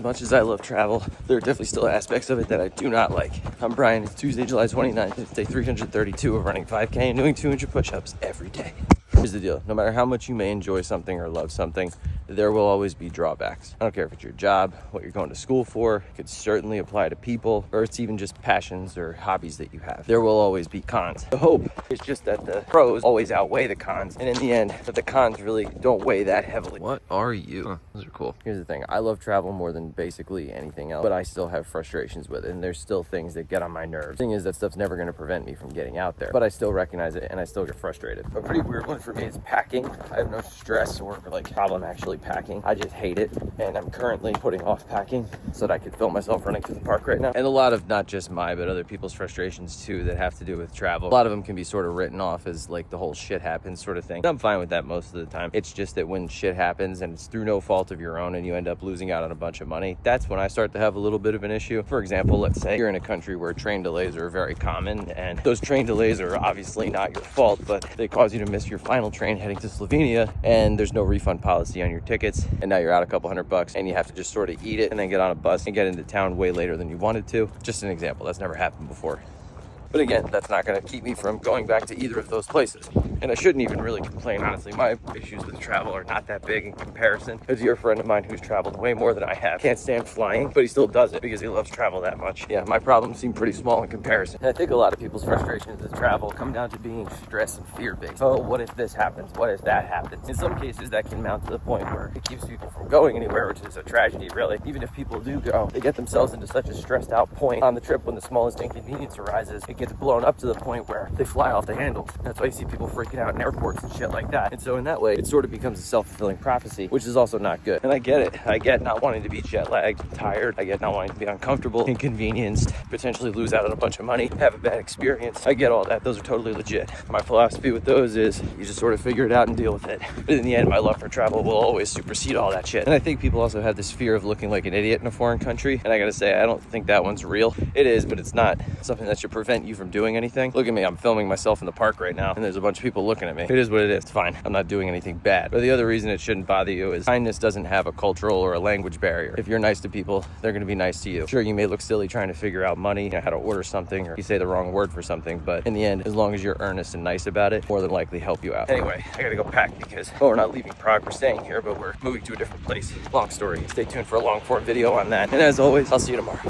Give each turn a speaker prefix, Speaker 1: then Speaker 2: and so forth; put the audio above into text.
Speaker 1: As much as I love travel, there are definitely still aspects of it that I do not like. I'm Brian. It's Tuesday, July 29th. It's day 332 of running 5K and doing 200 push-ups every day. Here's the deal. No matter how much you may enjoy something or love something, there will always be drawbacks. I don't care if it's your job, what you're going to school for. It could certainly apply to people, or it's even just passions or hobbies that you have. There will always be cons. The hope is just that the pros always outweigh the cons, and in the end, that the cons really don't weigh that heavily. What are you? Those are cool. Here's the thing. I love travel more than basically anything else, but I still have frustrations with it, and there's still things that get on my nerves. The thing is, that stuff's never going to prevent me from getting out there, but I still recognize it, and I still get frustrated. A pretty weird one for me is packing. I have no stress or problem actually packing. I just hate it, and I'm currently putting off packing so that I could film myself running through the park right now. And a lot of not just my, but other people's frustrations too that have to do with travel. A lot of them can be sort of written off as like the whole shit happens sort of thing. I'm fine with that most of the time. It's just that when shit happens and it's through no fault of your own and you end up losing out on a bunch of money, that's when I start to have a little bit of an issue. For example, let's say you're in a country where train delays are very common, and those train delays are obviously not your fault, but they cause you to miss your final train heading to Slovenia, and there's no refund policy on your tickets, and now you're out a couple $100 and you have to just sort of eat it and then get on a bus and get into town way later than you wanted to. Just an example. That's never happened before. But again, that's not going to keep me from going back to either of those places. And I shouldn't even really complain, honestly. My issues with travel are not that big in comparison. Because you're a friend of mine who's traveled way more than I have. Can't stand flying, but he still does it because he loves travel that much. Yeah, my problems seem pretty small in comparison. And I think a lot of people's frustrations with travel come down to being stress and fear-based. Oh, what if this happens? What if that happens? In some cases, that can mount to the point where it keeps people from going anywhere, which is a tragedy, really. Even if people do go, they get themselves into such a stressed out point on the trip when the smallest inconvenience arises. It gets blown up to the point where they fly off the handles. That's why you see people freaking out in airports and shit like that. And so in that way, it sort of becomes a self-fulfilling prophecy, which is also not good. And I get it. I get not wanting to be jet lagged, tired. I get not wanting to be uncomfortable, inconvenienced, potentially lose out on a bunch of money, have a bad experience. I get all that. Those are totally legit. My philosophy with those is you just sort of figure it out and deal with it. But in the end, my love for travel will always supersede all that shit. And I think people also have this fear of looking like an idiot in a foreign country. And I gotta say, I don't think that one's real. It is, but it's not something that should prevent you from doing anything. Look at me, I'm filming myself in the park right now, and there's a bunch of people looking at me. It is what it is. It's fine. I'm not doing anything bad. But the other reason it shouldn't bother you is kindness doesn't have a cultural or a language barrier. If you're nice to people, they're going to be nice to you. Sure, you may look silly trying to figure out money, how to order something, or you say the wrong word for something, but in the end, as long as you're earnest and nice about it, more than likely help you out. Anyway, I gotta go pack because, we're not leaving Prague, we're staying here, but we're moving to a different place. Long story. Stay tuned for a long form video on that. And as always, I'll see you tomorrow.